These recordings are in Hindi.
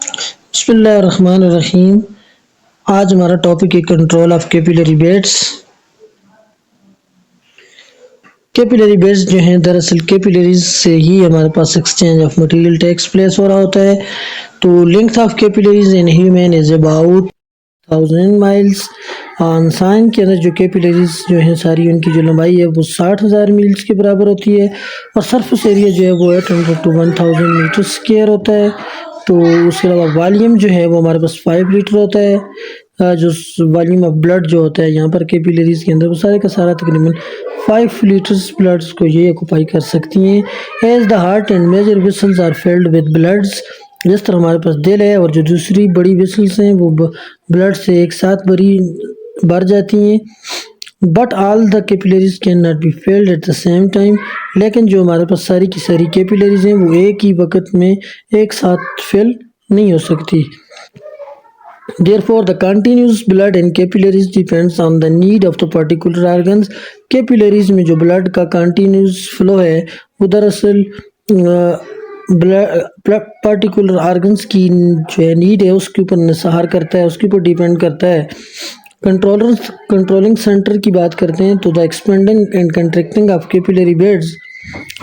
बिस्मिल्लाहिर्रहमानिर्रहीम। आज हमारा टॉपिक है control of capillary beds. Capillary beds जो हैं दरअसल कैपिलरीज से ही हमारे पास exchange of material takes place हो रहा होता है। तो length of capillaries in human is about 1000 miles. इंसान के अंदर जो कैपिलरीज जो हैं सारी उनकी जो लंबाई है वो 60,000 मील्स के बराबर होती है और सरफेस एरिया जो है वो 800 to 1000 मीटर स्क्वायर होता है। तो उसके अलावा वॉल्यूम जो है वो हमारे पास 5 लीटर होता है। जो वॉल्यूम ऑफ ब्लड जो होता है यहाँ पर कैपिलरीज के अंदर वो सारे का सारा तकरीबन 5 लीटर्स ब्लड्स को ये ऑक्यूपाई कर सकती हैं। As the heart and major vessels are filled with bloods, जिस तरह हमारे पास दिल है और जो दूसरी बड़ी वेसल्स हैं वो ब्लड से एक साथ भर जाती हैं। But all the capillaries can not be filled at the same time, लेकिन जो हमारे पास सारी की सारी कैपिलरीज हैं वो एक ही वक्त में एक साथ फिल नहीं हो सकती। Therefore, the continuous blood in capillaries depends on the need of the particular organs. Capillaries में जो blood का continuous flow है वो दरअसल पर्टिकुलर ऑर्गन्स की जो है नीड है उसके ऊपर निसार करता है, उसके ऊपर डिपेंड करता है। कंट्रोलिंग सेंटर की बात करते हैं तो the expanding and contracting of capillary beds,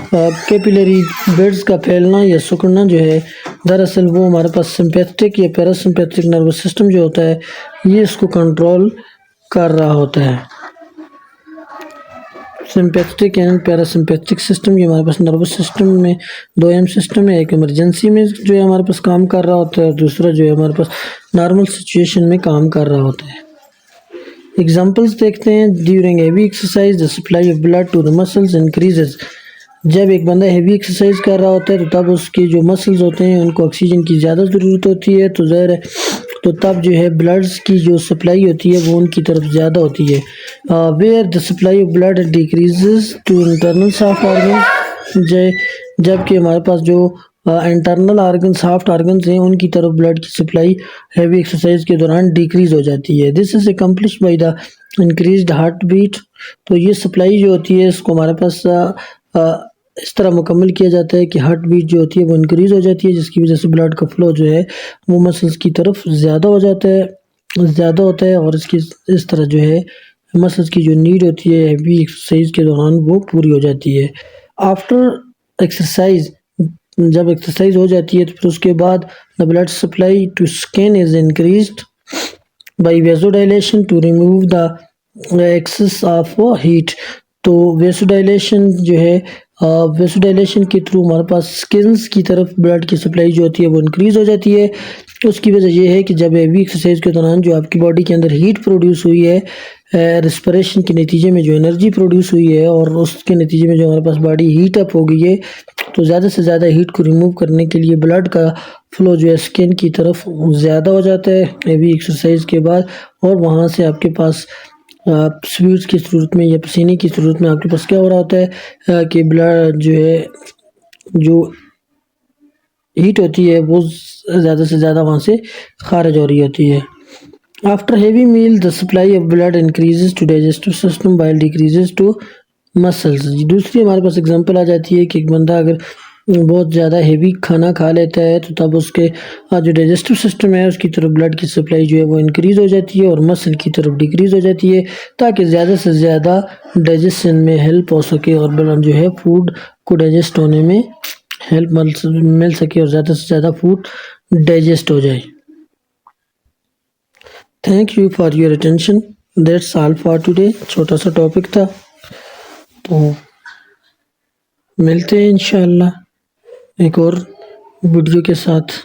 capillary beds का फैलना या सिकुड़ना जो है दरअसल वो हमारे पास सिंपैथेटिक या पैरासिम्पैथेटिक नर्वस सिस्टम जो होता है ये इसको कंट्रोल कर रहा होता है। सिंपैथेटिक एंड पैरासिम्पैथेटिक सिस्टम ये हमारे पास नर्वस सिस्टम में दो अहम सिस्टम है। एक इमरजेंसी में जो है हमारे पास काम कर रहा होता है और दूसरा जो है हमारे पास नॉर्मल सिचुएशन में काम कर रहा होता है। एग्जाम्पल्स देखते हैं। During heavy exercise the supply of blood to the muscles increases. जब एक बंदा हेवी एक्सरसाइज कर रहा होता है तो तब उसके जो मसल्स होते हैं उनको ऑक्सीजन की ज़्यादा ज़रूरत होती है, तो ज़ाहिर है तो तब जो है ब्लड्स की जो सप्लाई होती है वो उनकी तरफ ज़्यादा होती है। Where the supply of blood decreases to internal soft organ, जबकि हमारे पास जो इंटरनल ऑर्गन सॉफ्ट ऑर्गन्स हैं उनकी तरफ ब्लड की सप्लाई हैवी एक्सरसाइज के दौरान डिक्रीज हो जाती है। This is accomplish by the increased heart beat. तो ये सप्लाई जो होती है इसको हमारे पास इस तरह मुकम्मल किया जाता है कि हार्ट बीट जो होती है वो इंक्रीज हो जाती है, जिसकी वजह से ब्लड का फ्लो जो है वो मसल्स की तरफ ज़्यादा होता है और इसकी इस तरह जो है मसल्स की जो नीड होती है हैवी एक्सरसाइज के दौरान वो पूरी हो जाती है। आफ्टर एक्सरसाइज, जब एक्सरसाइज हो जाती है तो फिर उसके बाद the blood supply to skin is increased by vasodilation to remove the excess of heat. तो वेसोडाइलेशन जो है वेसोडाइलेशन के थ्रू हमारे पास स्किन्स की तरफ ब्लड की सप्लाई जो होती है वो इंक्रीज हो जाती है। उसकी वजह ये है कि जब हैवी एक्सरसाइज के दौरान जो आपकी बॉडी के अंदर हीट प्रोड्यूस हुई है रिस्पिरेशन के नतीजे में जो एनर्जी प्रोड्यूस हुई है और उसके नतीजे में जो हमारे पास बॉडी हीट अप हो गई है, तो ज़्यादा से ज़्यादा हीट को रिमूव करने के लिए ब्लड का फ्लो जो है स्किन की तरफ ज़्यादा हो जाता है हैवी एक्सरसाइज के बाद, और वहाँ से आपके पास स्वीट्स की सूरत में या पसीने की सूरत में आपके पास क्या हो रहा होता है कि ब्लड जो है जो हीट होती है वो ज़्यादा से ज़्यादा वहाँ से खारिज हो रही होती है। After heavy meal the supply of blood increases to digestive system while decreases to muscles. दूसरी हमारे पास एग्जांपल आ जाती है कि एक बंदा अगर बहुत ज़्यादा हेवी खाना खा लेता है तो तब उसके जो डाइजेस्टिव सिस्टम है उसकी तरफ ब्लड की सप्लाई जो है वो इंक्रीज़ हो जाती है और मसल की तरफ डिक्रीज़ हो जाती है, ताकि ज़्यादा से ज़्यादा डाइजेशन में हेल्प हो सके और ब्लड जो है फूड को डाइजेस्ट होने में हेल्प मिल सके और ज़्यादा से ज़्यादा फूड डाइजेस्ट हो जाए। Thank you for your attention. That's all for today. छोटा सा टॉपिक था, तो मिलते हैं इंशाल्लाह एक और वीडियो के साथ।